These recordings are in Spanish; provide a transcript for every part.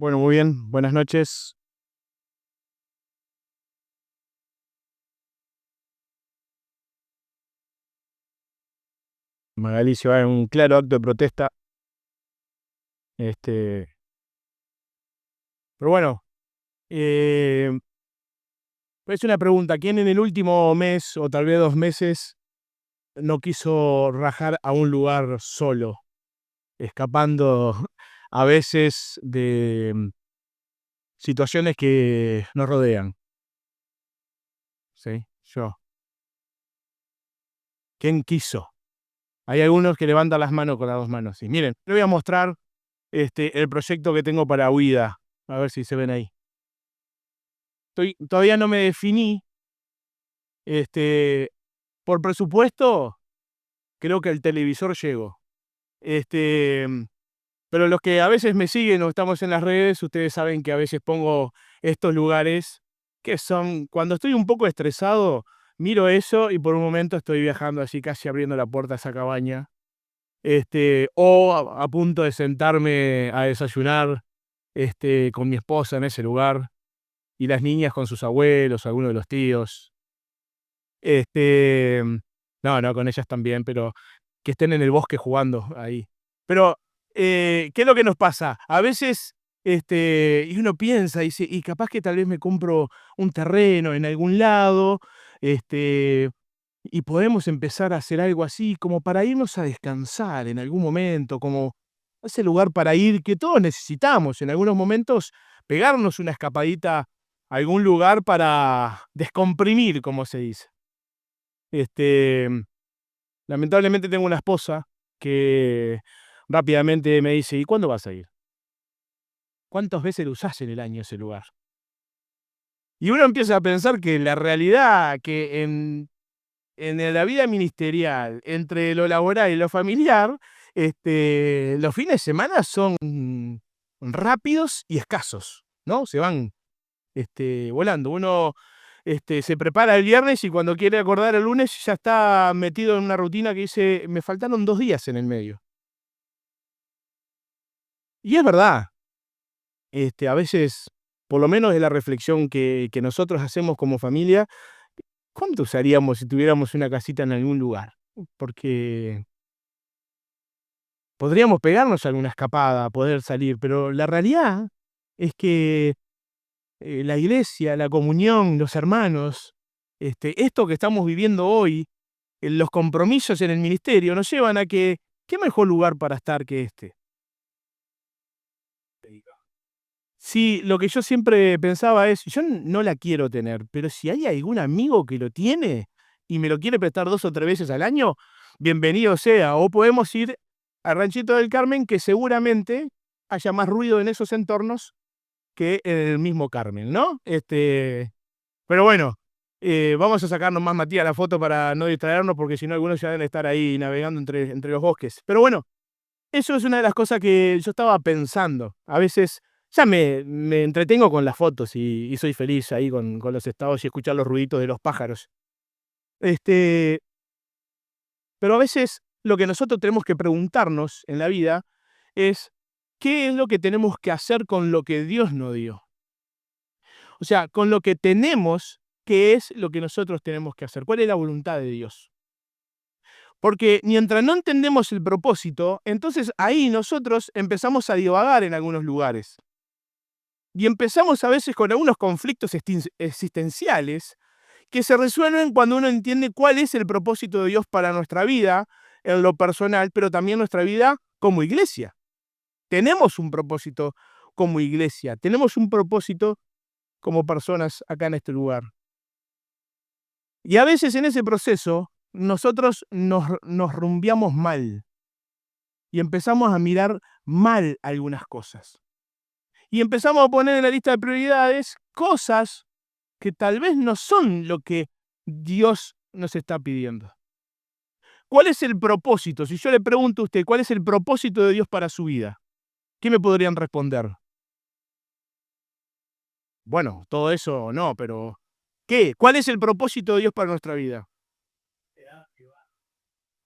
Bueno, muy bien. Buenas noches. Magalí se va en un claro acto de protesta. Este, pero bueno, eh, es una pregunta. ¿Quién en el último mes o tal vez 2 meses no quiso rajar a un lugar solo, escapando a veces de situaciones que nos rodean? ¿Sí? Yo. ¿Quién quiso? Hay algunos que levantan las manos con las dos manos. Y miren, les voy a mostrar el proyecto que tengo para Huida. A ver si se ven ahí. Todavía no me definí. Por presupuesto, creo que el televisor llego. Este, pero los que a veces me siguen o estamos en las redes, ustedes saben que a veces pongo estos lugares que son, cuando estoy un poco estresado, miro eso y por un momento estoy viajando así, casi abriendo la puerta a esa cabaña. O a punto de sentarme a desayunar, con mi esposa en ese lugar, y las niñas con sus abuelos, algunos de los tíos. Este, no, no, con ellas también, pero que estén en el bosque jugando ahí. Pero, ¿qué es lo que nos pasa? A veces, y uno piensa, y dice, y capaz que tal vez me compro un terreno en algún lado, este, y podemos empezar a hacer algo así, como para irnos a descansar en algún momento, como ese lugar para ir que todos necesitamos en algunos momentos, pegarnos una escapadita a algún lugar para descomprimir, como se dice. Este, Lamentablemente tengo una esposa que rápidamente me dice: "¿Y cuándo vas a ir? ¿Cuántas veces lo usás en el año ese lugar?". Y uno empieza a pensar que la realidad que en la vida ministerial, entre lo laboral y lo familiar, los fines de semana son rápidos y escasos, ¿no? Se van, volando. Uno, se prepara el viernes y cuando quiere acordar el lunes ya está metido en una rutina que dice: "Me faltaron 2 días en el medio". Y es verdad, a veces, por lo menos de la reflexión que nosotros hacemos como familia, ¿cuánto usaríamos si tuviéramos una casita en algún lugar? Porque podríamos pegarnos alguna escapada, poder salir, pero la realidad es que, la iglesia, la comunión, los hermanos, esto que estamos viviendo hoy, los compromisos en el ministerio nos llevan a que, ¿qué mejor lugar para estar que este? Sí, lo que yo siempre pensaba es, yo no la quiero tener, pero si hay algún amigo que lo tiene y me lo quiere prestar 2 o 3 veces al año, bienvenido sea. O podemos ir a Ranchito del Carmen, que seguramente haya más ruido en esos entornos que en el mismo Carmen, ¿no? Pero bueno, vamos a sacarnos más, Matías, la foto para no distraernos, porque si no algunos ya deben estar ahí navegando entre los bosques. Pero bueno, eso es una de las cosas que yo estaba pensando. A veces ya me entretengo con las fotos y soy feliz ahí con los estados y escuchar los ruiditos de los pájaros. Este, pero a veces lo que nosotros tenemos que preguntarnos en la vida es, ¿qué es lo que tenemos que hacer con lo que Dios nos dio? O sea, con lo que tenemos, ¿qué es lo que nosotros tenemos que hacer? ¿Cuál es la voluntad de Dios? Porque mientras no entendemos el propósito, entonces ahí nosotros empezamos a divagar en algunos lugares. Y empezamos a veces con algunos conflictos existenciales que se resuelven cuando uno entiende cuál es el propósito de Dios para nuestra vida, en lo personal, pero también nuestra vida como iglesia. Tenemos un propósito como iglesia, tenemos un propósito como personas acá en este lugar. Y a veces en ese proceso nosotros nos rumbiamos mal y empezamos a mirar mal algunas cosas. Y empezamos a poner en la lista de prioridades cosas que tal vez no son lo que Dios nos está pidiendo. ¿Cuál es el propósito? Si yo le pregunto a usted, ¿cuál es el propósito de Dios para su vida? ¿Qué me podrían responder? Bueno, todo eso no, pero ¿qué? ¿Cuál es el propósito de Dios para nuestra vida?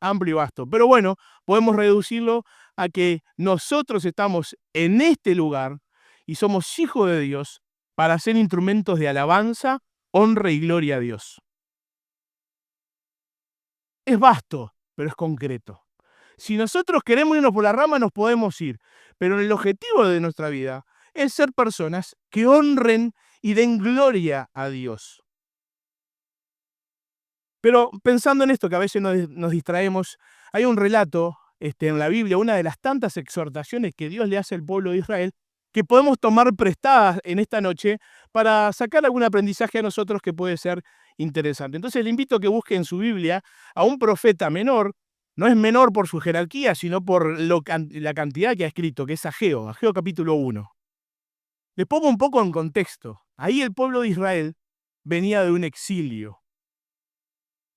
Amplio y vasto. Pero bueno, podemos reducirlo a que nosotros estamos en este lugar y somos hijos de Dios para ser instrumentos de alabanza, honra y gloria a Dios. Es vasto, pero es concreto. Si nosotros queremos irnos por la rama, nos podemos ir, pero el objetivo de nuestra vida es ser personas que honren y den gloria a Dios. Pero pensando en esto, que a veces nos distraemos, hay un relato en la Biblia, una de las tantas exhortaciones que Dios le hace al pueblo de Israel, que podemos tomar prestadas en esta noche para sacar algún aprendizaje a nosotros que puede ser interesante. Entonces le invito a que busque en su Biblia a un profeta menor. No es menor por su jerarquía, sino por la cantidad que ha escrito, que es Ageo capítulo 1. Les pongo un poco en contexto. Ahí el pueblo de Israel venía de un exilio.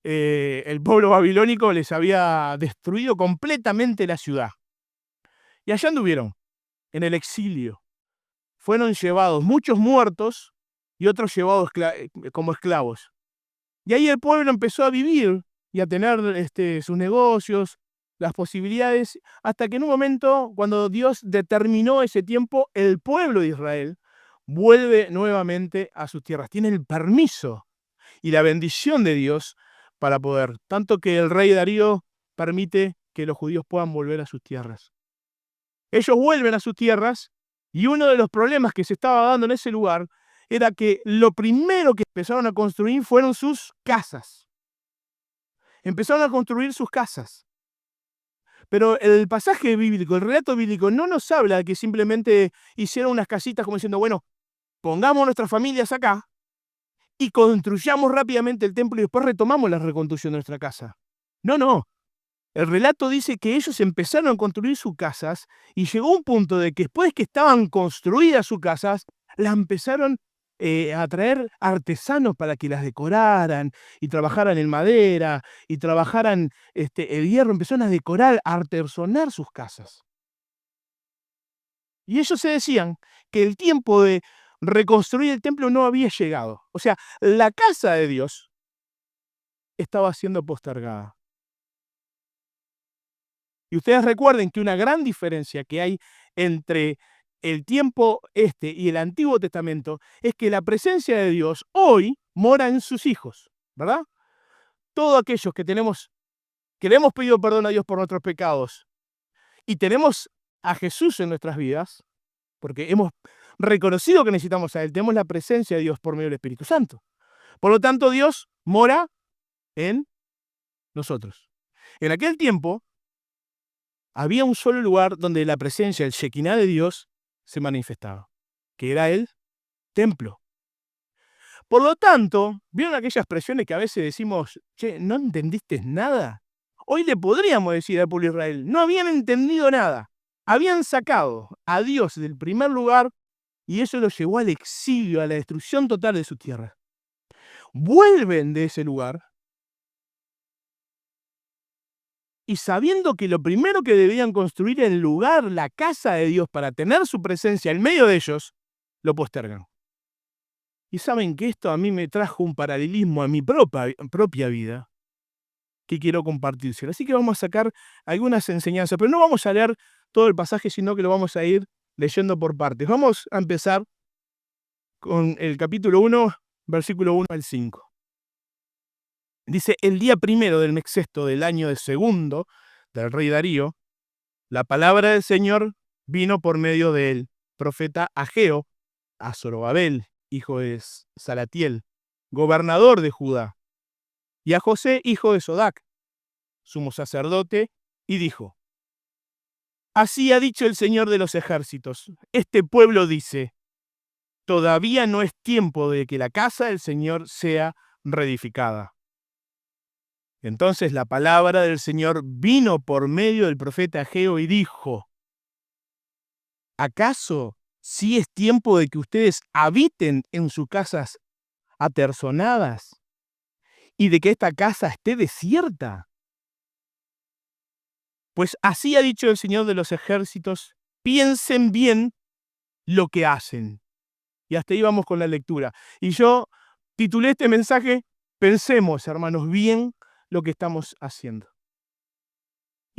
El pueblo babilónico les había destruido completamente la ciudad. Y allá anduvieron, en el exilio. Fueron llevados, muchos muertos y otros llevados como esclavos. Y ahí el pueblo empezó a vivir y a tener sus negocios, las posibilidades, hasta que en un momento, cuando Dios determinó ese tiempo, el pueblo de Israel vuelve nuevamente a sus tierras. Tiene el permiso y la bendición de Dios para poder, tanto que el rey Darío permite que los judíos puedan volver a sus tierras. Ellos vuelven a sus tierras y uno de los problemas que se estaba dando en ese lugar era que lo primero que empezaron a construir fueron sus casas. Empezaron a construir sus casas. Pero el pasaje bíblico, el relato bíblico, no nos habla de que simplemente hicieron unas casitas como diciendo, bueno, pongamos nuestras familias acá y construyamos rápidamente el templo y después retomamos la reconstrucción de nuestra casa. No. El relato dice que ellos empezaron a construir sus casas y llegó un punto de que después que estaban construidas sus casas, las empezaron a traer artesanos para que las decoraran y trabajaran en madera y trabajaran el hierro. Empezaron a decorar, a artesonar sus casas. Y ellos se decían que el tiempo de reconstruir el templo no había llegado. O sea, la casa de Dios estaba siendo postergada. Y ustedes recuerden que una gran diferencia que hay entre el tiempo y el Antiguo Testamento es que la presencia de Dios hoy mora en sus hijos, ¿verdad? Todos aquellos que le hemos pedido perdón a Dios por nuestros pecados y tenemos a Jesús en nuestras vidas, porque hemos reconocido que necesitamos a Él, tenemos la presencia de Dios por medio del Espíritu Santo. Por lo tanto, Dios mora en nosotros. En aquel tiempo, había un solo lugar donde la presencia, el Shekinah de Dios, se manifestaba, que era el templo. Por lo tanto, ¿vieron aquellas expresiones que a veces decimos, che, ¿no entendiste nada? Hoy le podríamos decir al pueblo de Israel, no habían entendido nada. Habían sacado a Dios del primer lugar y eso los llevó al exilio, a la destrucción total de su tierra. Vuelven de ese lugar y sabiendo que lo primero que debían construir en lugar, la casa de Dios, para tener su presencia en medio de ellos, lo postergan. Y saben que esto a mí me trajo un paralelismo a mi propia vida que quiero compartírselo. Así que vamos a sacar algunas enseñanzas, pero no vamos a leer todo el pasaje, sino que lo vamos a ir leyendo por partes. Vamos a empezar con el capítulo 1, versículo 1 al 5. Dice, el día primero del mes sexto del año segundo del rey Darío, la palabra del Señor vino por medio del profeta Ageo a Zorobabel, hijo de Salatiel, gobernador de Judá, y a José, hijo de Sodac, sumo sacerdote, y dijo, así ha dicho el Señor de los ejércitos, este pueblo dice, todavía no es tiempo de que la casa del Señor sea reedificada. Entonces la palabra del Señor vino por medio del profeta Ageo y dijo, ¿acaso sí es tiempo de que ustedes habiten en sus casas aterzonadas y de que esta casa esté desierta? Pues así ha dicho el Señor de los ejércitos, piensen bien lo que hacen. Y hasta ahí vamos con la lectura. Y yo titulé este mensaje, pensemos, hermanos, bien lo que estamos haciendo.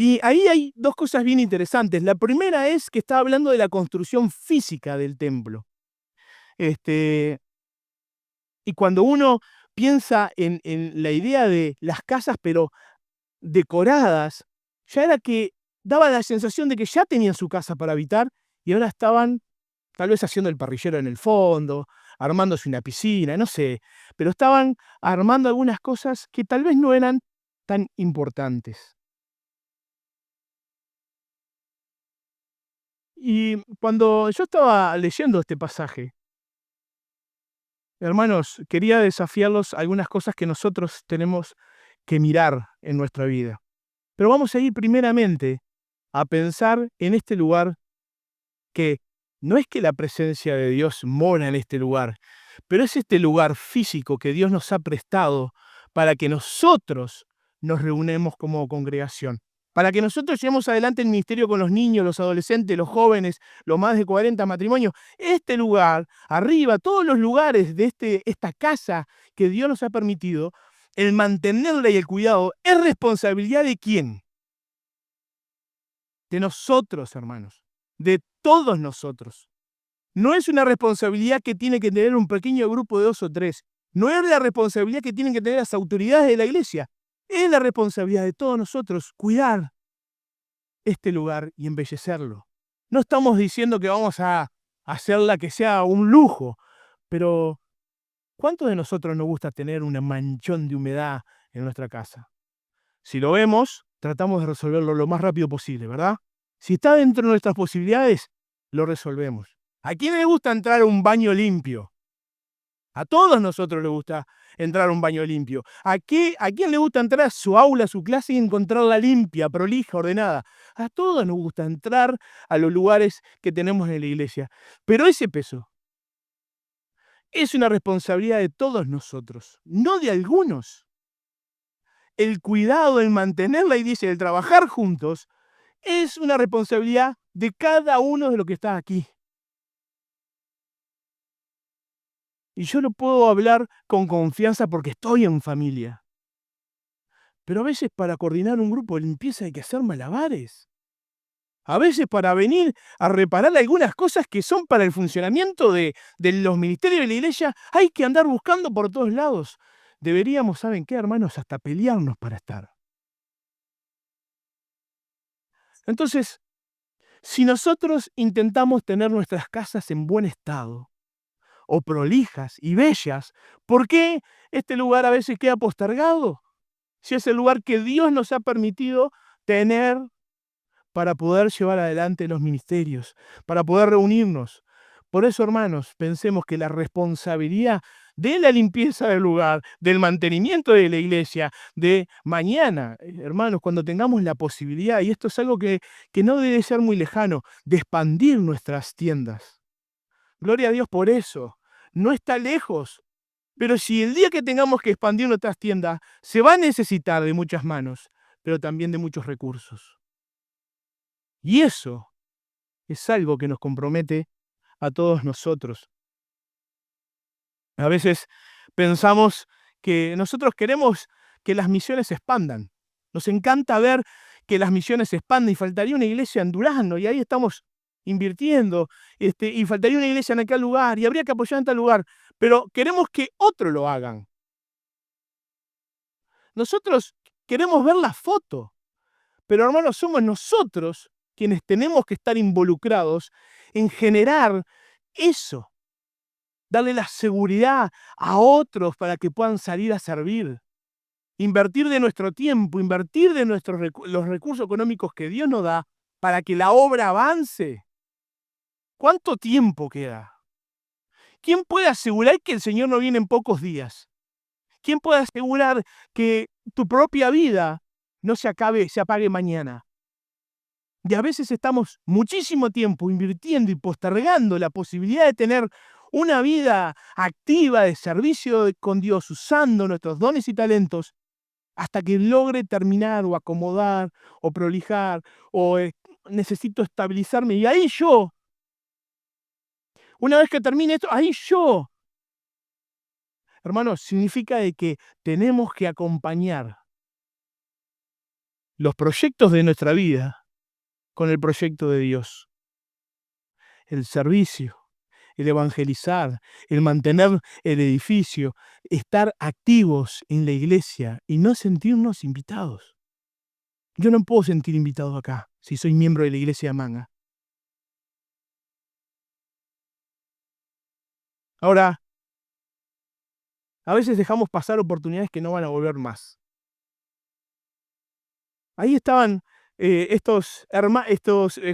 Y ahí hay dos cosas bien interesantes. La primera es que está hablando de la construcción física del templo. Este, y cuando uno piensa en la idea de las casas, pero decoradas, ya era que daba la sensación de que ya tenían su casa para habitar y ahora estaban tal vez haciendo el parrillero en el fondo, armándose una piscina, no sé, pero estaban armando algunas cosas que tal vez no eran tan importantes. Y cuando yo estaba leyendo este pasaje, hermanos, quería desafiarlos a algunas cosas que nosotros tenemos que mirar en nuestra vida. Pero vamos a ir primeramente a pensar en este lugar que no es que la presencia de Dios mora en este lugar, pero es este lugar físico que Dios nos ha prestado para que nosotros nos reunamos como congregación, para que nosotros llevemos adelante el ministerio con los niños, los adolescentes, los jóvenes, los más de 40 matrimonios. Este lugar, arriba, todos los lugares de esta casa que Dios nos ha permitido, el mantenerla y el cuidado, ¿es responsabilidad de quién? De nosotros, hermanos, de todos nosotros. No es una responsabilidad que tiene que tener un pequeño grupo de 2 o 3. No es la responsabilidad que tienen que tener las autoridades de la iglesia. Es la responsabilidad de todos nosotros cuidar este lugar y embellecerlo. No estamos diciendo que vamos a hacerla que sea un lujo, pero ¿cuántos de nosotros nos gusta tener un manchón de humedad en nuestra casa? Si lo vemos, tratamos de resolverlo lo más rápido posible, ¿verdad? Si está dentro de nuestras posibilidades, lo resolvemos. ¿A quién le gusta entrar a un baño limpio? A todos nosotros les gusta entrar a un baño limpio. ¿A quién le gusta entrar a su aula, a su clase y encontrarla limpia, prolija, ordenada? A todos nos gusta entrar a los lugares que tenemos en la iglesia. Pero ese peso es una responsabilidad de todos nosotros, no de algunos. El cuidado, el mantenerla y dice, el trabajar juntos, es una responsabilidad de cada uno de los que está aquí. Y yo lo puedo hablar con confianza porque estoy en familia. Pero a veces para coordinar un grupo de limpieza hay que hacer malabares. A veces para venir a reparar algunas cosas que son para el funcionamiento de los ministerios de la iglesia, hay que andar buscando por todos lados. Deberíamos, ¿saben qué, hermanos? Hasta pelearnos para estar. Entonces, si nosotros intentamos tener nuestras casas en buen estado, o prolijas y bellas, ¿por qué este lugar a veces queda postergado? Si es el lugar que Dios nos ha permitido tener para poder llevar adelante los ministerios, para poder reunirnos. Por eso, hermanos, pensemos que la responsabilidad de la limpieza del lugar, del mantenimiento de la iglesia, de mañana, hermanos, cuando tengamos la posibilidad, y esto es algo que no debe ser muy lejano, de expandir nuestras tiendas. Gloria a Dios por eso. No está lejos. Pero si el día que tengamos que expandir nuestras tiendas, se va a necesitar de muchas manos, pero también de muchos recursos. Y eso es algo que nos compromete a todos nosotros. A veces pensamos que nosotros queremos que las misiones se expandan. Nos encanta ver que las misiones se expanden y faltaría una iglesia en Durazno y ahí estamos invirtiendo, y faltaría una iglesia en aquel lugar y habría que apoyar en tal lugar, pero queremos que otros lo hagan. Nosotros queremos ver la foto, pero hermanos, somos nosotros quienes tenemos que estar involucrados en generar eso, darle la seguridad a otros para que puedan salir a servir, invertir de nuestro tiempo, invertir de los recursos económicos que Dios nos da para que la obra avance. ¿Cuánto tiempo queda? ¿Quién puede asegurar que el Señor no viene en pocos días? ¿Quién puede asegurar que tu propia vida no se apague mañana? Y a veces estamos muchísimo tiempo invirtiendo y postergando la posibilidad de tener una vida activa de servicio con Dios, usando nuestros dones y talentos, hasta que logre terminar o acomodar o prolijar o necesito estabilizarme. Y ahí yo, una vez que termine esto, ahí yo, hermanos, significa de que tenemos que acompañar los proyectos de nuestra vida con el proyecto de Dios. El servicio, el evangelizar, el mantener el edificio, estar activos en la iglesia y no sentirnos invitados. Yo no puedo sentir invitado acá si soy miembro de la iglesia de Manga. Ahora, a veces dejamos pasar oportunidades que no van a volver más. Ahí estaban estos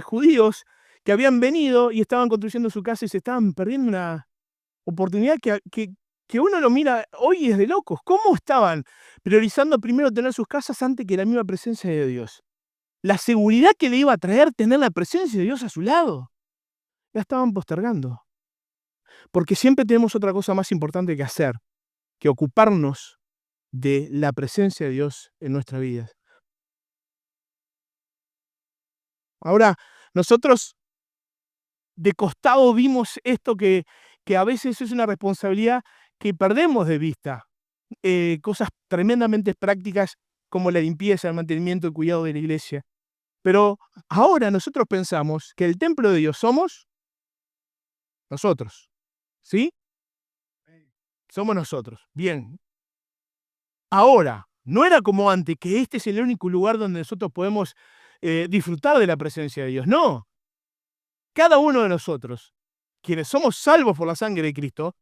judíos que habían venido y estaban construyendo su casa y se estaban perdiendo una oportunidad que uno lo mira hoy y es de locos. ¿Cómo estaban priorizando primero tener sus casas antes que la misma presencia de Dios? La seguridad que le iba a traer tener la presencia de Dios a su lado. La estaban postergando. Porque siempre tenemos otra cosa más importante que hacer, que ocuparnos de la presencia de Dios en nuestra vida. Ahora, nosotros de costado vimos esto que a veces es una responsabilidad que perdemos de vista. Cosas tremendamente prácticas como la limpieza, el mantenimiento, el cuidado de la iglesia. Pero ahora nosotros pensamos que el templo de Dios somos nosotros, ¿sí? Somos nosotros. Bien. Ahora, no era como antes, que este es el único lugar donde nosotros podemos disfrutar de la presencia de Dios. No. Cada uno de nosotros, quienes somos salvos por la sangre de Cristo,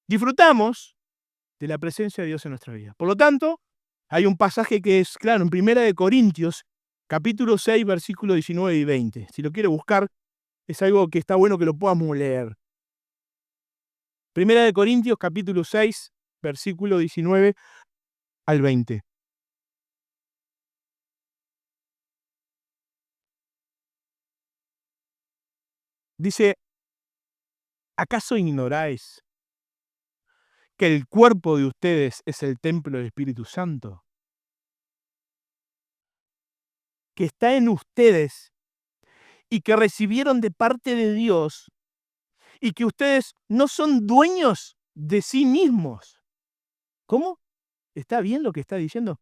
disfrutamos de la presencia de Dios en nuestra vida. Por lo tanto, hay un pasaje que es claro, en 1 Corintios, capítulo 6, versículos 19 y 20. Si lo quiere buscar, es algo que está bueno que lo podamos leer. 1 Corintios, capítulo 6, versículo 19 al 20. Dice, ¿acaso ignoráis que el cuerpo de ustedes es el templo del Espíritu Santo, que está en ustedes y que recibieron de parte de Dios, y que ustedes no son dueños de sí mismos? ¿Cómo? ¿Está bien lo que está diciendo?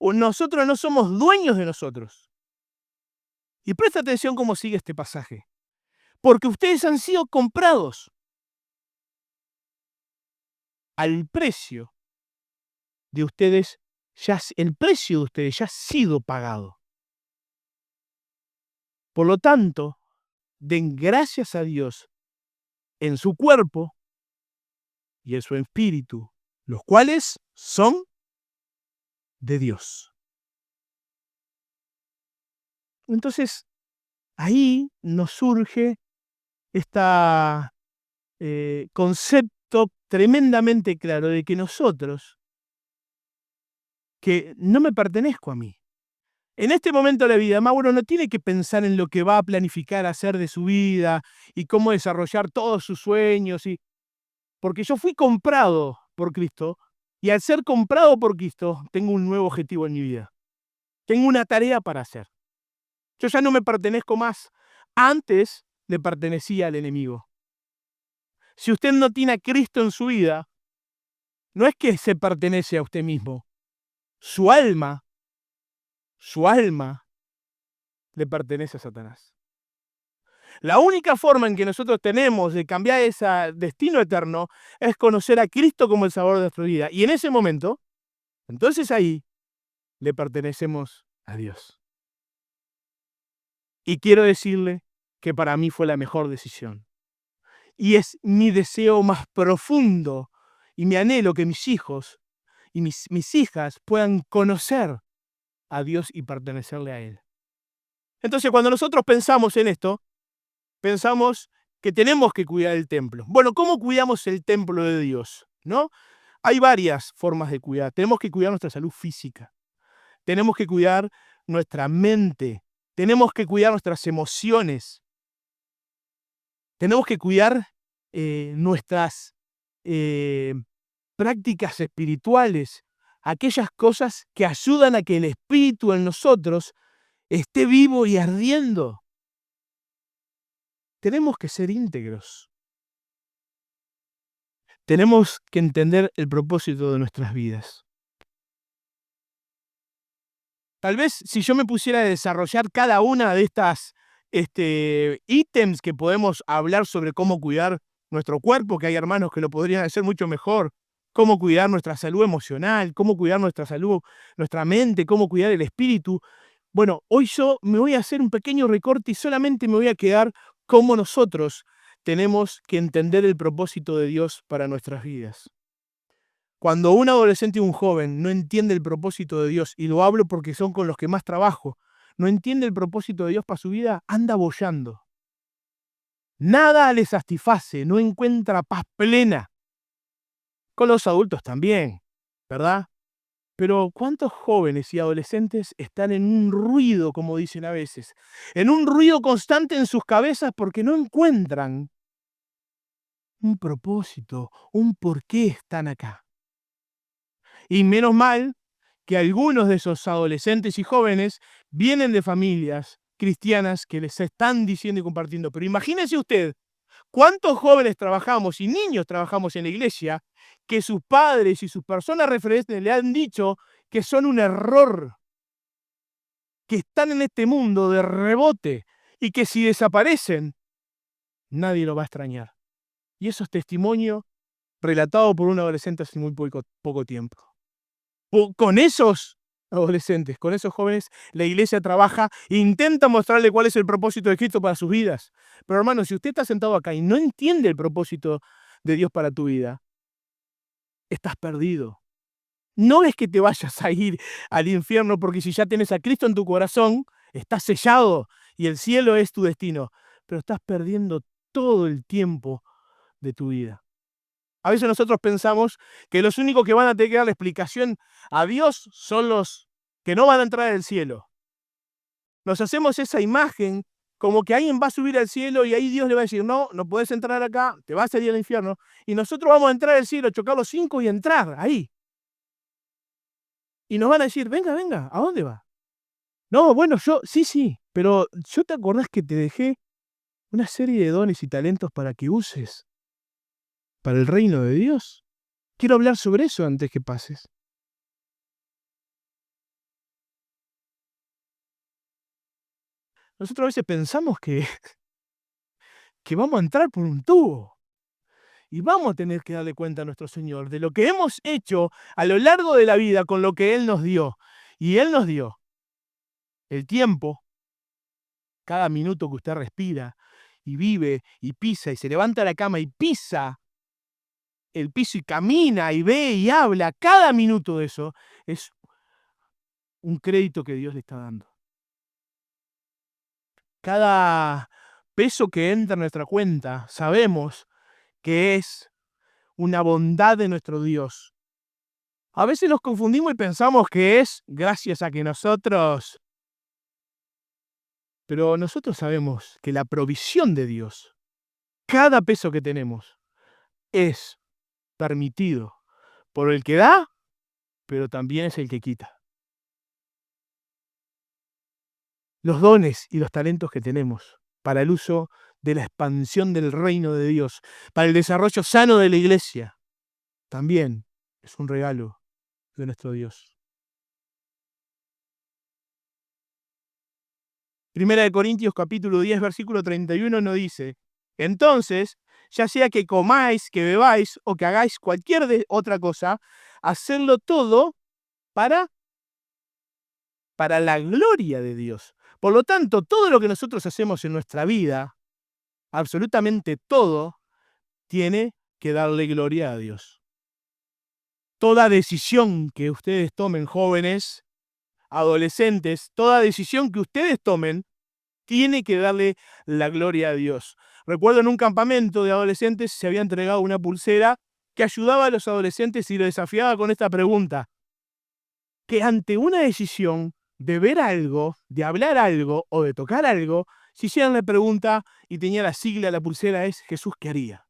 O nosotros no somos dueños de nosotros. Y presta atención cómo sigue este pasaje. Porque ustedes han sido comprados al precio de ustedes, el precio de ustedes ya ha sido pagado. Por lo tanto, den gracias a Dios en su cuerpo y en su espíritu, los cuales son de Dios. Entonces, ahí nos surge este concepto tremendamente claro de que nosotros, que no me pertenezco a mí. En este momento de la vida, Mauro no tiene que pensar en lo que va a planificar hacer de su vida y cómo desarrollar todos sus sueños, porque yo fui comprado por Cristo y al ser comprado por Cristo tengo un nuevo objetivo en mi vida. Tengo una tarea para hacer. Yo ya no me pertenezco más. Antes le pertenecía al enemigo. Si usted no tiene a Cristo en su vida, no es que se pertenece a usted mismo. Su alma le pertenece a Satanás. La única forma en que nosotros tenemos de cambiar ese destino eterno es conocer a Cristo como el Salvador de nuestra vida. Y en ese momento, entonces ahí, le pertenecemos a Dios. Y quiero decirle que para mí fue la mejor decisión. Y es mi deseo más profundo y mi anhelo que mis hijos y mis hijas puedan conocer a Dios y pertenecerle a Él. Entonces, cuando nosotros pensamos en esto, pensamos que tenemos que cuidar el templo. Bueno, ¿cómo cuidamos el templo de Dios? ¿No? Hay varias formas de cuidar. Tenemos que cuidar nuestra salud física. Tenemos que cuidar nuestra mente. Tenemos que cuidar nuestras emociones. Tenemos que cuidar nuestras prácticas espirituales, aquellas cosas que ayudan a que el espíritu en nosotros esté vivo y ardiendo. Tenemos que ser íntegros. Tenemos que entender el propósito de nuestras vidas. Tal vez si yo me pusiera a desarrollar cada una de estas ítems que podemos hablar sobre cómo cuidar nuestro cuerpo, que hay hermanos que lo podrían hacer mucho mejor, cómo cuidar nuestra salud emocional, cómo cuidar nuestra salud, nuestra mente, cómo cuidar el espíritu. Bueno, hoy yo me voy a hacer un pequeño recorte y solamente me voy a quedar cómo nosotros tenemos que entender el propósito de Dios para nuestras vidas. Cuando un adolescente o un joven no entiende el propósito de Dios, y lo hablo porque son con los que más trabajo, no entiende el propósito de Dios para su vida, anda boyando. Nada le satisface, no encuentra paz plena. Con los adultos también, ¿verdad? Pero ¿cuántos jóvenes y adolescentes están en un ruido, como dicen a veces? En un ruido constante en sus cabezas porque no encuentran un propósito, un por qué están acá. Y menos mal que algunos de esos adolescentes y jóvenes vienen de familias cristianas que les están diciendo y compartiendo. Pero imagínese usted, ¿cuántos jóvenes trabajamos y niños trabajamos en la iglesia que sus padres y sus personas referentes le han dicho que son un error, que están en este mundo de rebote y que si desaparecen, nadie lo va a extrañar? Y eso es testimonio relatado por un adolescente hace muy poco tiempo. Con esos adolescentes, con esos jóvenes, la iglesia trabaja e intenta mostrarle cuál es el propósito de Cristo para sus vidas. Pero hermano, si usted está sentado acá y no entiende el propósito de Dios para tu vida, estás perdido. No es que te vayas a ir al infierno, porque si ya tienes a Cristo en tu corazón, estás sellado y el cielo es tu destino. Pero estás perdiendo todo el tiempo de tu vida. A veces nosotros pensamos que los únicos que van a tener que dar la explicación a Dios son los que no van a entrar al cielo. Nos hacemos esa imagen como que alguien va a subir al cielo y ahí Dios le va a decir, no, no puedes entrar acá, te vas a ir al infierno. Y nosotros vamos a entrar al cielo, chocar los 5 y entrar ahí. Y nos van a decir, venga, venga, ¿a dónde va? No, bueno, sí, pero ¿yo te acordás que te dejé una serie de dones y talentos para que uses para el reino de Dios? Quiero hablar sobre eso antes que pases. Nosotros a veces pensamos que vamos a entrar por un tubo y vamos a tener que darle cuenta a nuestro Señor de lo que hemos hecho a lo largo de la vida con lo que Él nos dio. Y Él nos dio el tiempo, cada minuto que usted respira y vive y pisa y se levanta de la cama y pisa el piso y camina y ve y habla, cada minuto de eso es un crédito que Dios le está dando. Cada peso que entra en nuestra cuenta, sabemos que es una bondad de nuestro Dios. A veces nos confundimos y pensamos que es gracias a que nosotros... Pero nosotros sabemos que la provisión de Dios, cada peso que tenemos, es permitido por el que da, pero también es el que quita. Los dones y los talentos que tenemos para el uso de la expansión del reino de Dios, para el desarrollo sano de la iglesia, también es un regalo de nuestro Dios. Primera de Corintios capítulo 10, versículo 31 nos dice, entonces, ya sea que comáis, que bebáis o que hagáis cualquier otra cosa, hacedlo todo para la gloria de Dios. Por lo tanto, todo lo que nosotros hacemos en nuestra vida, absolutamente todo, tiene que darle gloria a Dios. Toda decisión que ustedes tomen, jóvenes, adolescentes, toda decisión que ustedes tomen, tiene que darle la gloria a Dios. Recuerdo en un campamento de adolescentes se había entregado una pulsera que ayudaba a los adolescentes y lo desafiaba con esta pregunta, que ante una decisión de ver algo, de hablar algo o de tocar algo, si hicieran la pregunta y tenía la sigla, la pulsera es Jesús, ¿qué haría?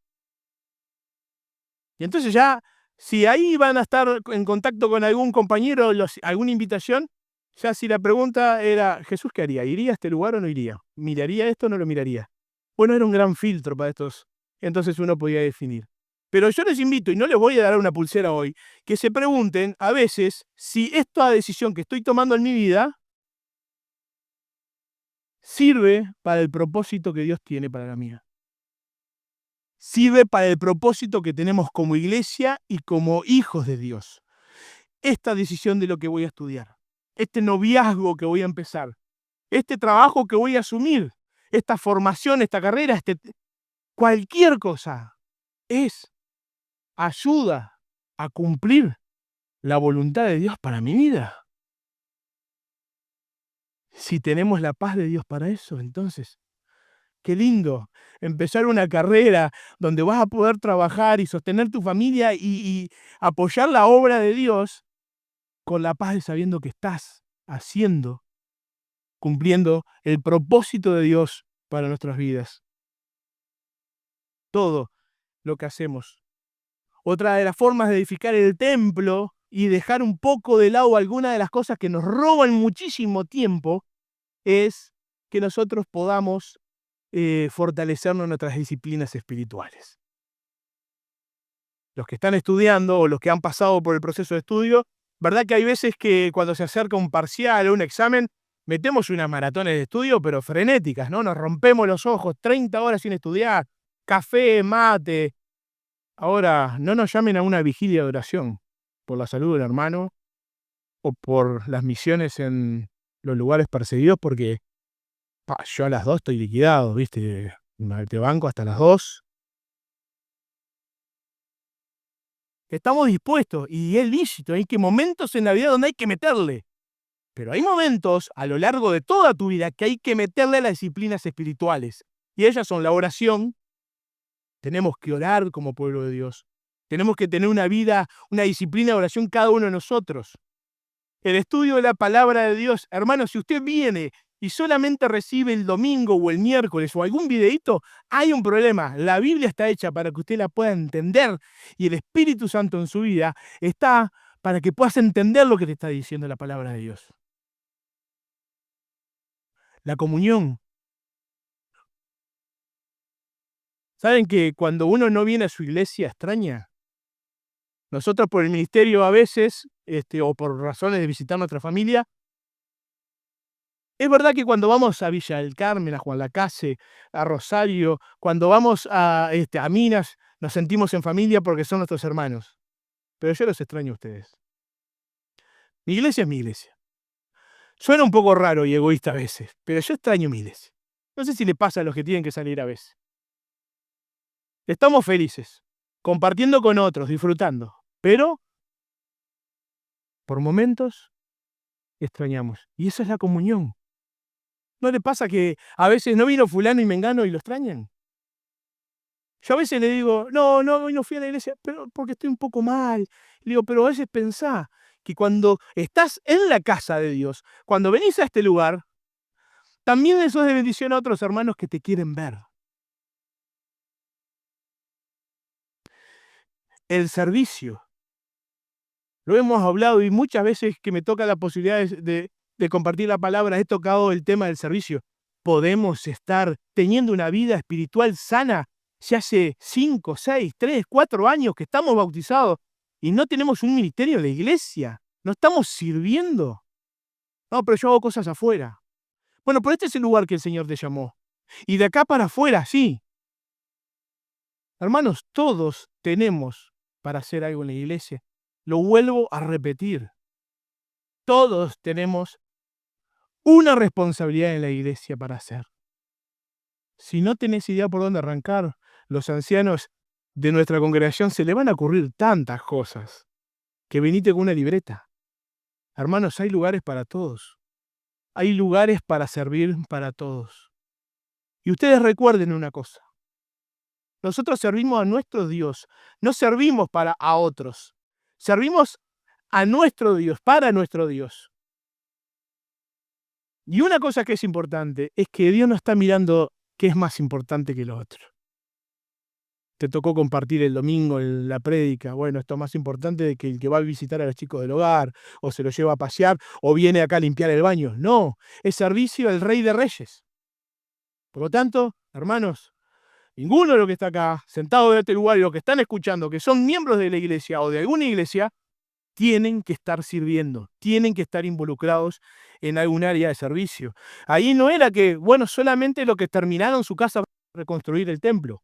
Y entonces ya, si ahí van a estar en contacto con algún compañero, alguna invitación, ya si la pregunta era, Jesús, ¿qué haría? ¿Iría a este lugar o no iría? ¿Miraría esto o no lo miraría? Bueno, era un gran filtro para estos. Entonces uno podía definir. Pero yo les invito, y no les voy a dar una pulsera hoy, que se pregunten a veces si esta decisión que estoy tomando en mi vida sirve para el propósito que Dios tiene para la mía. Sirve para el propósito que tenemos como iglesia y como hijos de Dios. Esta decisión de lo que voy a estudiar, este noviazgo que voy a empezar, este trabajo que voy a asumir, esta formación, esta carrera, cualquier cosa, es ayuda a cumplir la voluntad de Dios para mi vida. Si tenemos la paz de Dios para eso, entonces, qué lindo empezar una carrera donde vas a poder trabajar y sostener tu familia y apoyar la obra de Dios con la paz de sabiendo que estás haciendo, cumpliendo el propósito de Dios para nuestras vidas. Todo lo que hacemos. Otra de las formas de edificar el templo y dejar un poco de lado alguna de las cosas que nos roban muchísimo tiempo es que nosotros podamos fortalecernos en nuestras disciplinas espirituales. Los que están estudiando o los que han pasado por el proceso de estudio, ¿verdad que hay veces que cuando se acerca un parcial o un examen, metemos unas maratones de estudio, pero frenéticas, ¿no? Nos rompemos los ojos, 30 horas sin estudiar, café, mate. Ahora, no nos llamen a una vigilia de oración por la salud del hermano o por las misiones en los lugares perseguidos, porque yo a las 2 estoy liquidado, ¿viste? Te banco hasta las 2. Estamos dispuestos y es lícito. Hay que momentos en la vida donde hay que meterle. Pero hay momentos a lo largo de toda tu vida que hay que meterle a las disciplinas espirituales. Y ellas son la oración. Tenemos que orar como pueblo de Dios. Tenemos que tener una vida, una disciplina de oración cada uno de nosotros. El estudio de la palabra de Dios. Hermano, si usted viene y solamente recibe el domingo o el miércoles o algún videíto, hay un problema. La Biblia está hecha para que usted la pueda entender y el Espíritu Santo en su vida está para que puedas entender lo que te está diciendo la palabra de Dios. La comunión. ¿Saben que cuando uno no viene a su iglesia extraña? Nosotros por el ministerio a veces, o por razones de visitar nuestra familia, es verdad que cuando vamos a Villa del Carmen, a Juan Lacase, a Rosario, cuando vamos a Minas, nos sentimos en familia porque son nuestros hermanos. Pero yo los extraño a ustedes. Mi iglesia es mi iglesia. Suena un poco raro y egoísta a veces, pero yo extraño mi iglesia. No sé si le pasa a los que tienen que salir a veces. Estamos felices, compartiendo con otros, disfrutando, pero por momentos extrañamos. Y esa es la comunión. ¿No le pasa que a veces no vino fulano y mengano y lo extrañan? Yo a veces le digo, no, hoy no fui a la iglesia, pero porque estoy un poco mal. Le digo, pero a veces pensá que cuando estás en la casa de Dios, cuando venís a este lugar, también eso es de bendición a otros hermanos que te quieren ver. El servicio. Lo hemos hablado y muchas veces que me toca la posibilidad de compartir la palabra, he tocado el tema del servicio. Podemos estar teniendo una vida espiritual sana si hace 5, 6, 3, 4 años que estamos bautizados y no tenemos un ministerio de la iglesia. No estamos sirviendo. No, pero yo hago cosas afuera. Bueno, pero este es el lugar que el Señor te llamó. Y de acá para afuera, sí. Hermanos, todos tenemos para hacer algo en la iglesia. Lo vuelvo a repetir. Todos tenemos una responsabilidad en la iglesia para hacer. Si no tenés idea por dónde arrancar, los ancianos de nuestra congregación se le van a ocurrir tantas cosas que venite con una libreta. Hermanos, hay lugares para todos. Hay lugares para servir para todos. Y ustedes recuerden una cosa. Nosotros servimos a nuestro Dios. No servimos para a otros. Servimos a nuestro Dios, para nuestro Dios. Y una cosa que es importante es que Dios no está mirando qué es más importante que lo otro. Te tocó compartir el domingo en la prédica. Bueno, esto es más importante que el que va a visitar a los chicos del hogar, o se los lleva a pasear, o viene acá a limpiar el baño. No, es servicio al Rey de Reyes. Por lo tanto, hermanos, ninguno de los que está acá, sentado en este lugar y los que están escuchando, que son miembros de la iglesia o de alguna iglesia, tienen que estar sirviendo, tienen que estar involucrados en algún área de servicio. Ahí no era que, bueno, solamente los que terminaron su casa reconstruir el templo,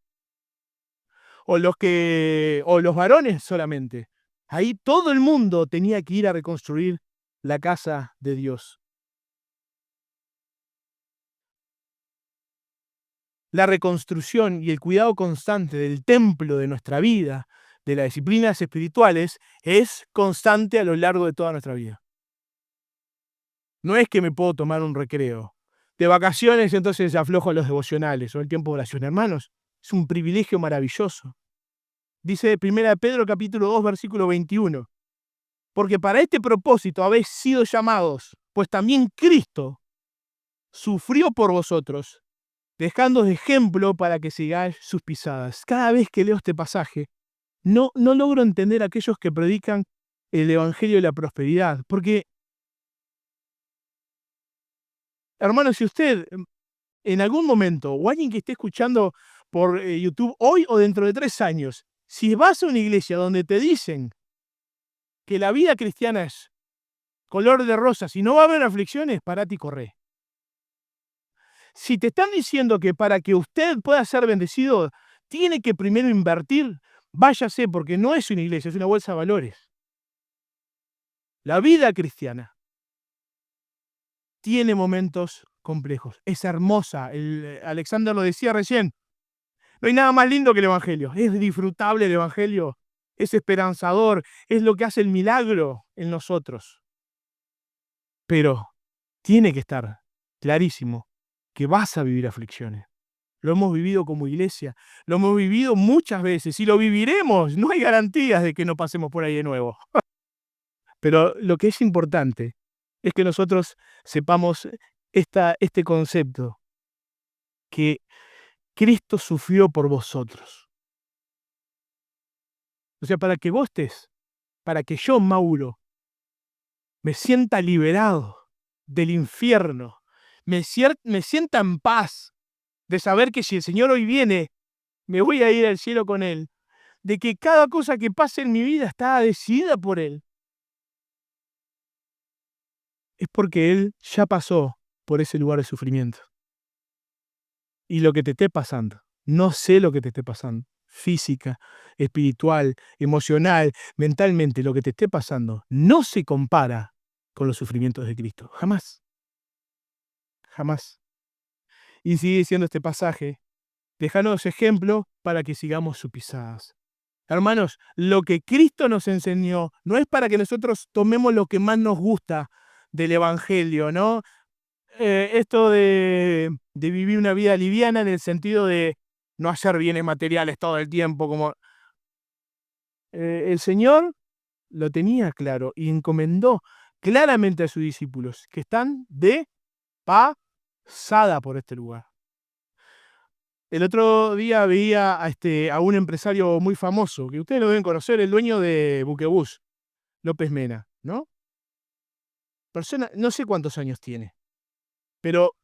o los varones solamente. Ahí todo el mundo tenía que ir a reconstruir la casa de Dios. La reconstrucción y el cuidado constante del templo de nuestra vida, de las disciplinas espirituales, es constante a lo largo de toda nuestra vida. No es que me puedo tomar un recreo. De vacaciones, entonces aflojo los devocionales o el tiempo de oración. Hermanos, es un privilegio maravilloso. Dice 1 Pedro capítulo 2, versículo 21. Porque para este propósito habéis sido llamados, pues también Cristo sufrió por vosotros, dejando de ejemplo para que sigáis sus pisadas. Cada vez que leo este pasaje, no logro entender a aquellos que predican el evangelio de la prosperidad. Porque, hermanos, si usted en algún momento, o alguien que esté escuchando por YouTube hoy o dentro de 3 años, si vas a una iglesia donde te dicen que la vida cristiana es color de rosas y no va a haber aflicciones, parate y corre. Si te están diciendo que para que usted pueda ser bendecido, tiene que primero invertir, váyase, porque no es una iglesia, es una bolsa de valores. La vida cristiana tiene momentos complejos, es hermosa. Alexander lo decía recién, no hay nada más lindo que el Evangelio, es disfrutable el Evangelio, es esperanzador, es lo que hace el milagro en nosotros. Pero tiene que estar clarísimo que vas a vivir aflicciones. Lo hemos vivido como iglesia, lo hemos vivido muchas veces y lo viviremos. No hay garantías de que no pasemos por ahí de nuevo. Pero lo que es importante es que nosotros sepamos este concepto, que Cristo sufrió por vosotros. O sea, para que vos estés, para que yo, Mauro, me sienta liberado del infierno, me sienta en paz de saber que si el Señor hoy viene, me voy a ir al cielo con Él, de que cada cosa que pase en mi vida está decidida por Él, es porque Él ya pasó por ese lugar de sufrimiento. Y lo que te esté pasando, no sé lo que te esté pasando, física, espiritual, emocional, mentalmente, lo que te esté pasando, no se compara con los sufrimientos de Cristo. Jamás. Jamás. Y sigue diciendo este pasaje, déjanos ejemplo para que sigamos sus pisadas. Hermanos, lo que Cristo nos enseñó no es para que nosotros tomemos lo que más nos gusta del Evangelio, ¿no? Esto de vivir una vida liviana en el sentido de no hacer bienes materiales todo el tiempo, como el Señor lo tenía claro y encomendó claramente a sus discípulos que están de pasada por este lugar. El otro día veía a un empresario muy famoso, que ustedes lo deben conocer, el dueño de Buquebús, López Mena, ¿no? Persona, no sé cuántos años tiene, pero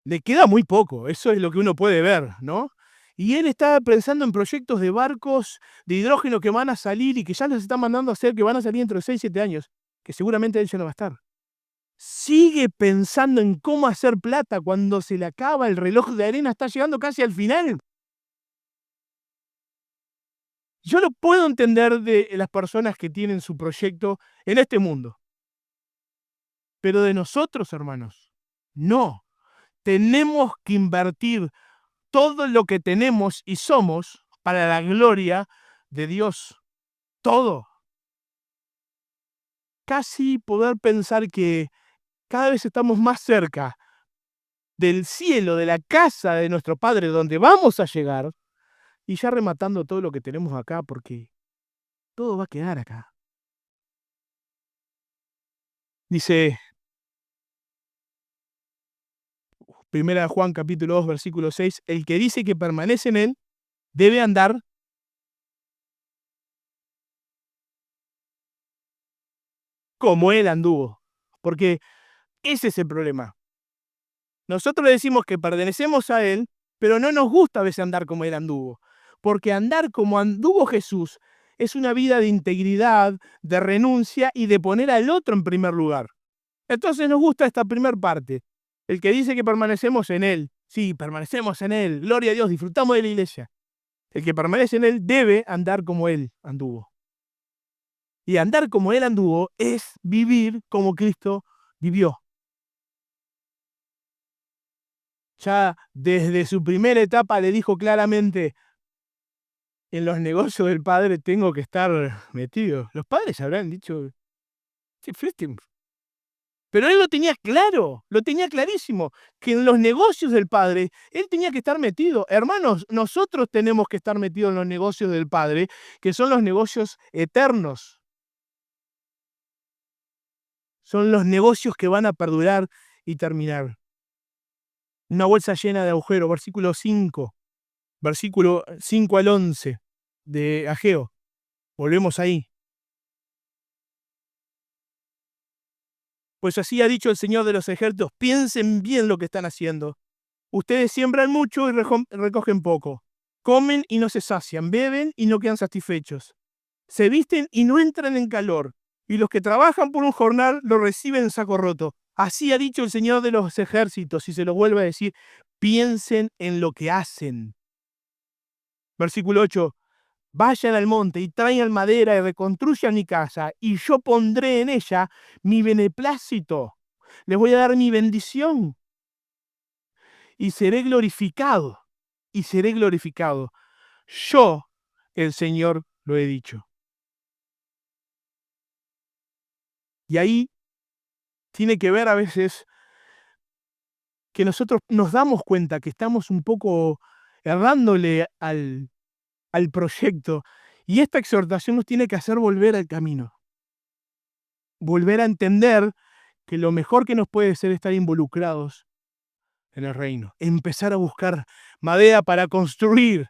le queda muy poco, eso es lo que uno puede ver, ¿no? Y él está pensando en proyectos de barcos de hidrógeno que van a salir y que ya los está mandando a hacer, que van a salir dentro de 6, 7 años, que seguramente él ya no va a estar. Sigue pensando en cómo hacer plata cuando se le acaba el reloj de arena, está llegando casi al final. Yo lo puedo entender de las personas que tienen su proyecto en este mundo, pero de nosotros, hermanos, no. Tenemos que invertir todo lo que tenemos y somos para la gloria de Dios. Todo. Casi poder pensar que cada vez estamos más cerca del cielo, de la casa de nuestro Padre, donde vamos a llegar, y ya rematando todo lo que tenemos acá, porque todo va a quedar acá. Dice 1 Juan capítulo 2, versículo 6, el que dice que permanece en él, debe andar como él anduvo. Porque ese es el problema. Nosotros le decimos que pertenecemos a él, pero no nos gusta a veces andar como él anduvo. Porque andar como anduvo Jesús es una vida de integridad, de renuncia y de poner al otro en primer lugar. Entonces nos gusta esta primera parte. El que dice que permanecemos en Él. Sí, permanecemos en Él. Gloria a Dios, disfrutamos de la iglesia. El que permanece en Él debe andar como Él anduvo. Y andar como Él anduvo es vivir como Cristo vivió. Ya desde su primera etapa le dijo claramente, en los negocios del Padre tengo que estar metido. Los padres habrán dicho, sí, pero él lo tenía claro, lo tenía clarísimo, que en los negocios del Padre él tenía que estar metido. Hermanos, nosotros tenemos que estar metidos en los negocios del Padre, que son los negocios eternos. Son los negocios que van a perdurar y terminar. Una bolsa llena de agujeros, versículo 5 al 11 de Ageo. Volvemos ahí. Pues así ha dicho el Señor de los ejércitos, piensen bien lo que están haciendo. Ustedes siembran mucho y recogen poco. Comen y no se sacian, beben y no quedan satisfechos. Se visten y no entran en calor. Y los que trabajan por un jornal lo reciben en saco roto. Así ha dicho el Señor de los ejércitos, y se lo vuelve a decir, piensen en lo que hacen. Versículo 8. Vayan al monte y traigan madera y reconstruyan mi casa, y yo pondré en ella mi beneplácito. Les voy a dar mi bendición. Y seré glorificado. Y seré glorificado. Yo, el Señor, lo he dicho. Y ahí tiene que ver a veces que nosotros nos damos cuenta que estamos un poco errándole al proyecto. Y esta exhortación nos tiene que hacer volver al camino. Volver a entender que lo mejor que nos puede ser estar involucrados en el reino. Empezar a buscar madera para construir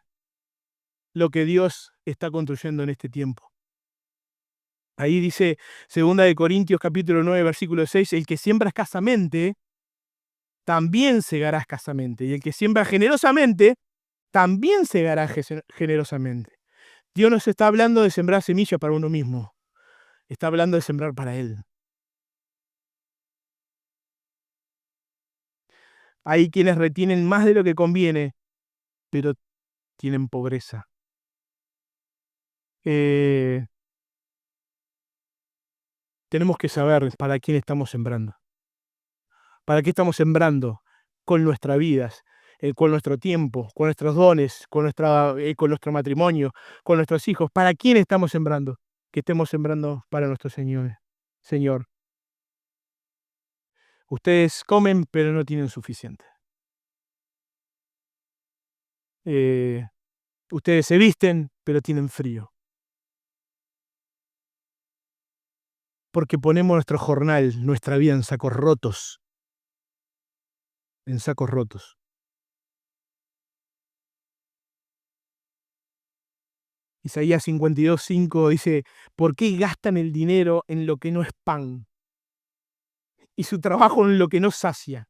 lo que Dios está construyendo en este tiempo. Ahí dice 2 Corintios capítulo 9, versículo 6, el que siembra escasamente, también segará escasamente. Y el que siembra generosamente, también segará generosamente. Dios no se está hablando de sembrar semillas para uno mismo. Está hablando de sembrar para Él. Hay quienes retienen más de lo que conviene, pero tienen pobreza. Tenemos que saber para quién estamos sembrando. ¿Para qué estamos sembrando? Con nuestras vidas, con nuestro tiempo, con nuestros dones, con nuestro matrimonio, con nuestros hijos. ¿Para quién estamos sembrando? Que estemos sembrando para nuestro Señor. Señor, ustedes comen, pero no tienen suficiente. Ustedes se visten, pero tienen frío. Porque ponemos nuestro jornal, nuestra vida en sacos rotos. En sacos rotos. Isaías 52:5 dice, ¿por qué gastan el dinero en lo que no es pan? Y su trabajo en lo que no sacia.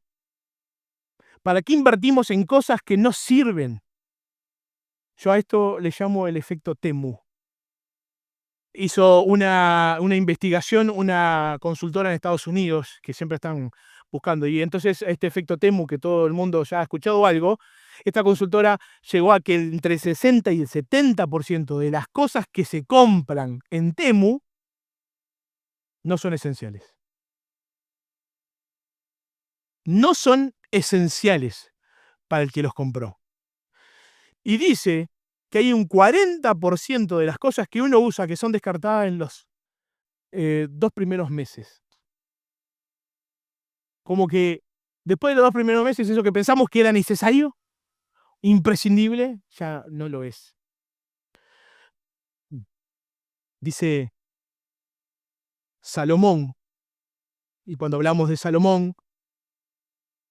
¿Para qué invertimos en cosas que no sirven? Yo a esto le llamo el efecto Temu. Hizo una investigación una consultora en Estados Unidos, que siempre están buscando, y entonces este efecto Temu, que todo el mundo ya ha escuchado algo, esta consultora llegó a que entre el 60 y el 70% de las cosas que se compran en Temu no son esenciales. No son esenciales para el que los compró. Y dice que hay un 40% de las cosas que uno usa que son descartadas en los 2 primeros meses. Como que después de los 2 primeros meses, eso que pensamos que era necesario, imprescindible, ya no lo es. Dice Salomón, y cuando hablamos de Salomón,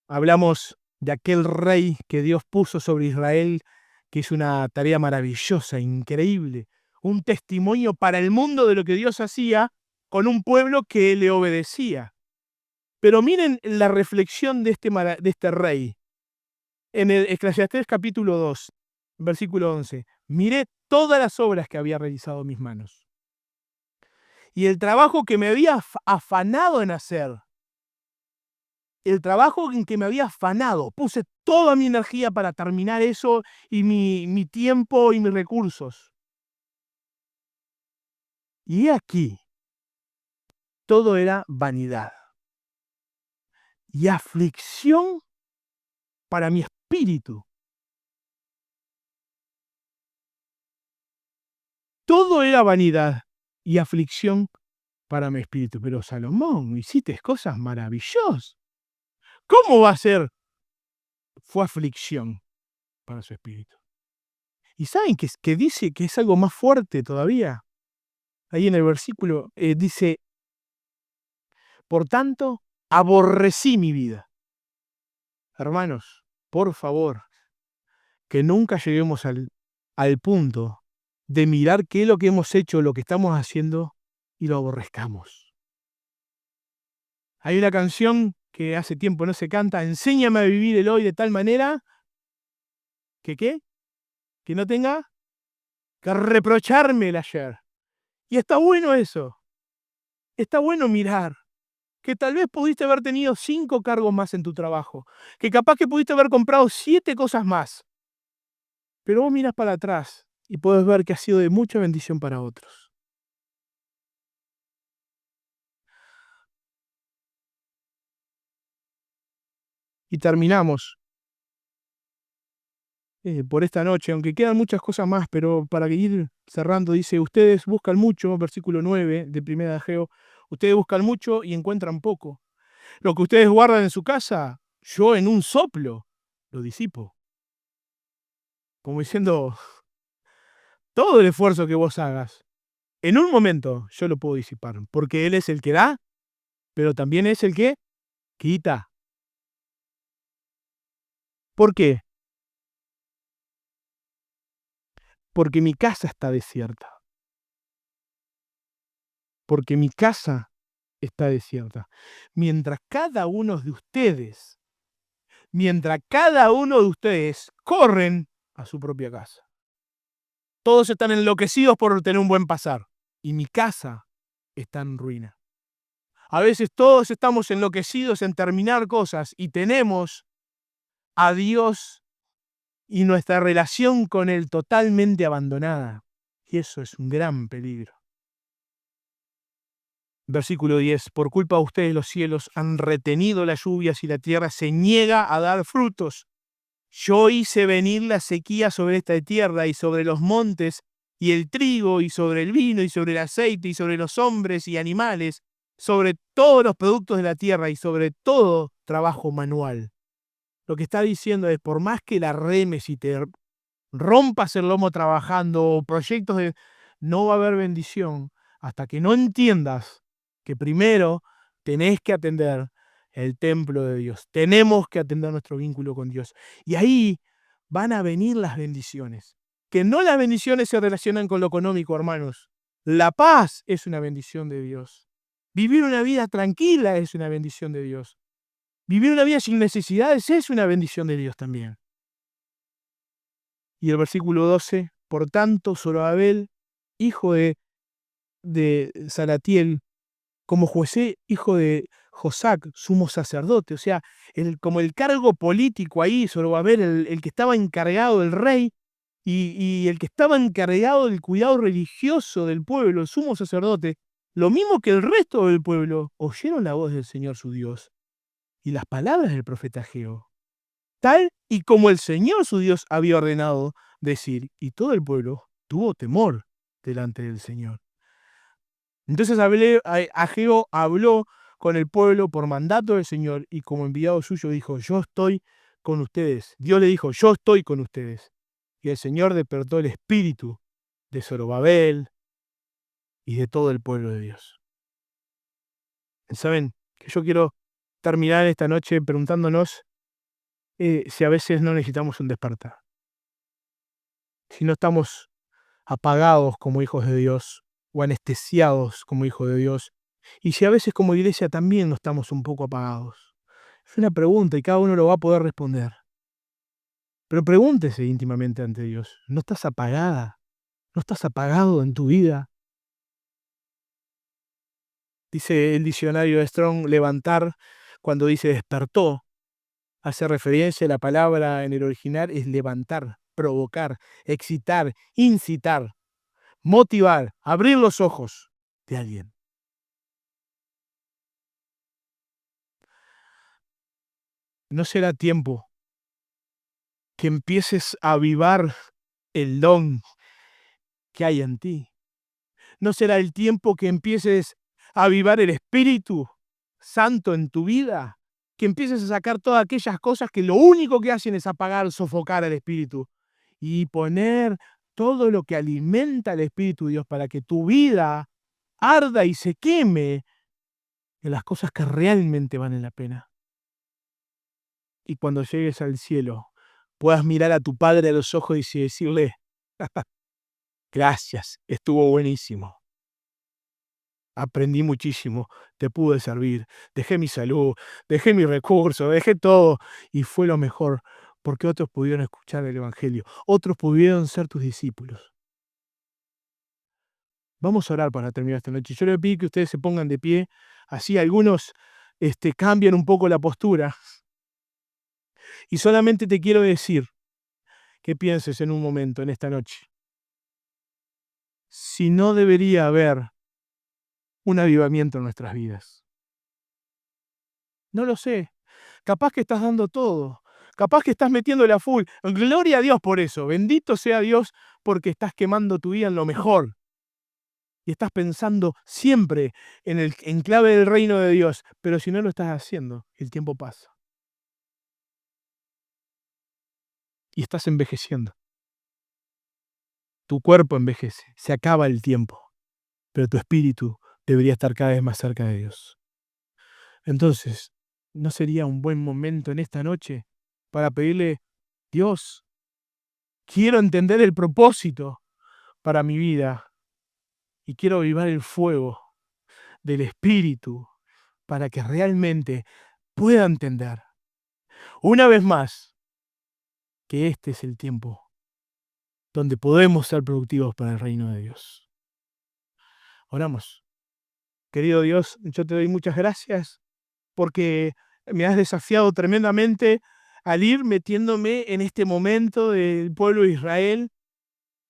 hablamos de aquel rey que Dios puso sobre Israel, que es una tarea maravillosa, increíble, un testimonio para el mundo de lo que Dios hacía con un pueblo que le obedecía. Pero miren la reflexión de este rey. En el Eclesiastés capítulo 2, versículo 11. Miré todas las obras que había realizado mis manos. Y el trabajo que me había afanado en hacer, el trabajo en que me había afanado, puse toda mi energía para terminar eso y mi tiempo y mis recursos. Y aquí, todo era vanidad y aflicción para mi espíritu. Todo era vanidad y aflicción para mi espíritu. Pero Salomón, hiciste cosas maravillosas. ¿Cómo va a ser? Fue aflicción para su espíritu. ¿Y saben que dice que es algo más fuerte todavía? Ahí en el versículo dice, por tanto, aborrecí mi vida. Hermanos, por favor, que nunca lleguemos al punto de mirar qué es lo que hemos hecho, lo que estamos haciendo, y lo aborrezcamos. Hay una canción que hace tiempo no se canta, enséñame a vivir el hoy de tal manera que ¿qué? Que no tenga que reprocharme el ayer. Y está bueno eso. Está bueno mirar que tal vez pudiste haber tenido 5 cargos más en tu trabajo, que capaz que pudiste haber comprado 7 cosas más. Pero vos miras para atrás y puedes ver que ha sido de mucha bendición para otros. Y terminamos por esta noche, aunque quedan muchas cosas más, pero para ir cerrando, dice, ustedes buscan mucho, versículo 9 de 1 de Ageo, ustedes buscan mucho y encuentran poco. Lo que ustedes guardan en su casa, yo en un soplo lo disipo. Como diciendo, todo el esfuerzo que vos hagas, en un momento yo lo puedo disipar, porque Él es el que da, pero también es el que quita. ¿Por qué? Porque mi casa está desierta. Porque mi casa está desierta. Mientras cada uno de ustedes, corren a su propia casa. Todos están enloquecidos por tener un buen pasar. Y mi casa está en ruina. A veces todos estamos enloquecidos en terminar cosas y tenemos a Dios y nuestra relación con Él totalmente abandonada. Y eso es un gran peligro. Versículo 10. Por culpa de ustedes los cielos han retenido las lluvias y la tierra se niega a dar frutos. Yo hice venir la sequía sobre esta tierra y sobre los montes, y el trigo, y sobre el vino, y sobre el aceite, y sobre los hombres y animales, sobre todos los productos de la tierra, y sobre todo trabajo manual. Lo que está diciendo es, por más que la remes y te rompas el lomo trabajando, o proyectos de... no va a haber bendición hasta que no entiendas que primero tenés que atender el templo de Dios. Tenemos que atender nuestro vínculo con Dios. Y ahí van a venir las bendiciones. Que no las bendiciones se relacionan con lo económico, hermanos. La paz es una bendición de Dios. Vivir una vida tranquila es una bendición de Dios. Vivir una vida sin necesidades es una bendición de Dios también. Y el versículo 12, por tanto, Zorobabel, hijo de Salatiel, como José, hijo de Josac, sumo sacerdote, o sea, como el cargo político ahí, Zorobabel, el que estaba encargado del rey y el que estaba encargado del cuidado religioso del pueblo, el sumo sacerdote, lo mismo que el resto del pueblo, oyeron la voz del Señor su Dios y las palabras del profeta Ageo, tal y como el Señor su Dios había ordenado decir, y todo el pueblo tuvo temor delante del Señor. Entonces Ageo habló con el pueblo por mandato del Señor y como enviado suyo dijo, yo estoy con ustedes. Dios le dijo, yo estoy con ustedes. Y el Señor despertó el espíritu de Zorobabel y de todo el pueblo de Dios. ¿Saben? Que yo quiero terminar esta noche preguntándonos si a veces no necesitamos un despertar. Si no estamos apagados como hijos de Dios o anestesiados como hijos de Dios. Y si a veces como iglesia también no estamos un poco apagados. Es una pregunta y cada uno lo va a poder responder. Pero pregúntese íntimamente ante Dios, ¿no estás apagada? ¿No estás apagado en tu vida? Dice el diccionario de Strong, levantar, cuando dice despertó, hace referencia a la palabra en el original, es levantar, provocar, excitar, incitar, motivar, abrir los ojos de alguien. ¿No será tiempo que empieces a avivar el don que hay en ti? ¿No será el tiempo que empieces a avivar el Espíritu Santo en tu vida? Que empieces a sacar todas aquellas cosas que lo único que hacen es apagar, sofocar al Espíritu. Y poner todo lo que alimenta al Espíritu de Dios para que tu vida arda y se queme en las cosas que realmente valen la pena. Y cuando llegues al cielo, puedas mirar a tu Padre a los ojos y decirle, gracias, estuvo buenísimo. Aprendí muchísimo, te pude servir, dejé mi salud, dejé mi recurso, dejé todo y fue lo mejor, porque otros pudieron escuchar el Evangelio, otros pudieron ser tus discípulos. Vamos a orar para terminar esta noche. Yo les pido que ustedes se pongan de pie, así algunos cambian un poco la postura. Y solamente te quiero decir que pienses en un momento, en esta noche, si no debería haber un avivamiento en nuestras vidas. No lo sé. Capaz que estás dando todo. Capaz que estás metiéndole a full. Gloria a Dios por eso. Bendito sea Dios porque estás quemando tu vida en lo mejor. Y estás pensando siempre en el enclave del reino de Dios. Pero si no lo estás haciendo, el tiempo pasa. Y estás envejeciendo. Tu cuerpo envejece. Se acaba el tiempo. Pero tu espíritu debería estar cada vez más cerca de Dios. Entonces, ¿no sería un buen momento en esta noche para pedirle, Dios, quiero entender el propósito para mi vida y quiero avivar el fuego del Espíritu para que realmente pueda entender una vez más que este es el tiempo donde podemos ser productivos para el reino de Dios? Oramos. Querido Dios, yo te doy muchas gracias porque me has desafiado tremendamente al ir metiéndome en este momento del pueblo de Israel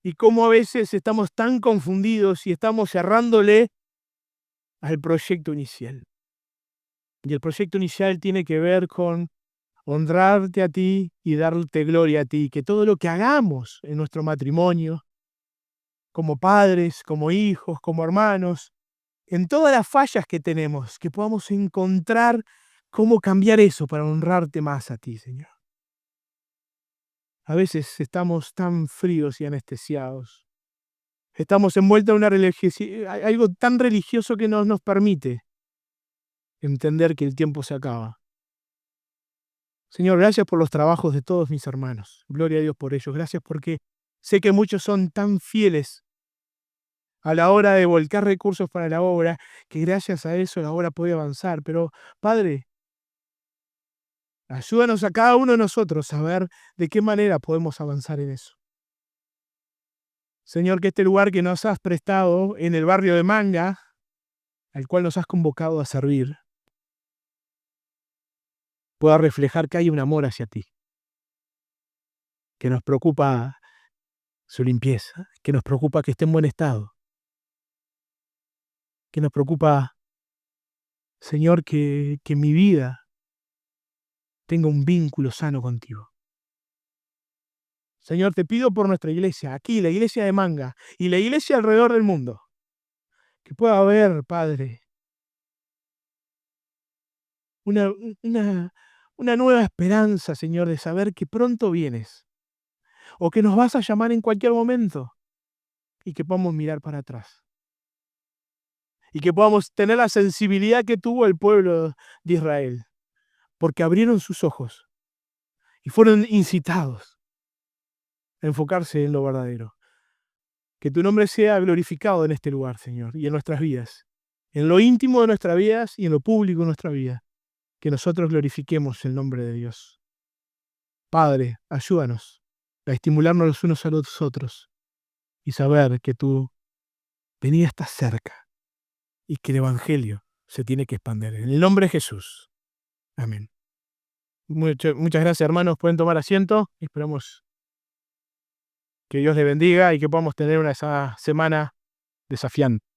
y cómo a veces estamos tan confundidos y estamos cerrándole al proyecto inicial. Y el proyecto inicial tiene que ver con honrarte a ti y darte gloria a ti, que todo lo que hagamos en nuestro matrimonio, como padres, como hijos, como hermanos, en todas las fallas que tenemos, que podamos encontrar cómo cambiar eso para honrarte más a ti, Señor. A veces estamos tan fríos y anestesiados. Estamos envueltos en una algo tan religioso que no nos permite entender que el tiempo se acaba. Señor, gracias por los trabajos de todos mis hermanos. Gloria a Dios por ellos. Gracias porque sé que muchos son tan fieles a la hora de volcar recursos para la obra, que gracias a eso la obra puede avanzar. Pero, Padre, ayúdanos a cada uno de nosotros a ver de qué manera podemos avanzar en eso. Señor, que este lugar que nos has prestado en el barrio de Manga, al cual nos has convocado a servir, pueda reflejar que hay un amor hacia ti, que nos preocupa su limpieza, que nos preocupa que esté en buen estado, que nos preocupa, Señor, que mi vida tenga un vínculo sano contigo. Señor, te pido por nuestra iglesia, aquí, la iglesia de Manga, y la iglesia alrededor del mundo, que pueda haber, Padre, una, una, una nueva esperanza, Señor, de saber que pronto vienes, o que nos vas a llamar en cualquier momento, y que podamos mirar para atrás, y que podamos tener la sensibilidad que tuvo el pueblo de Israel, porque abrieron sus ojos y fueron incitados a enfocarse en lo verdadero. Que tu nombre sea glorificado en este lugar, Señor, y en nuestras vidas, en lo íntimo de nuestras vidas y en lo público de nuestra vida, que nosotros glorifiquemos el nombre de Dios. Padre, ayúdanos a estimularnos los unos a los otros y saber que tu venida está cerca y que el Evangelio se tiene que expandir. En el nombre de Jesús. Amén. Muchas gracias, hermanos. Pueden tomar asiento. Esperamos que Dios les bendiga y que podamos tener una semana desafiante.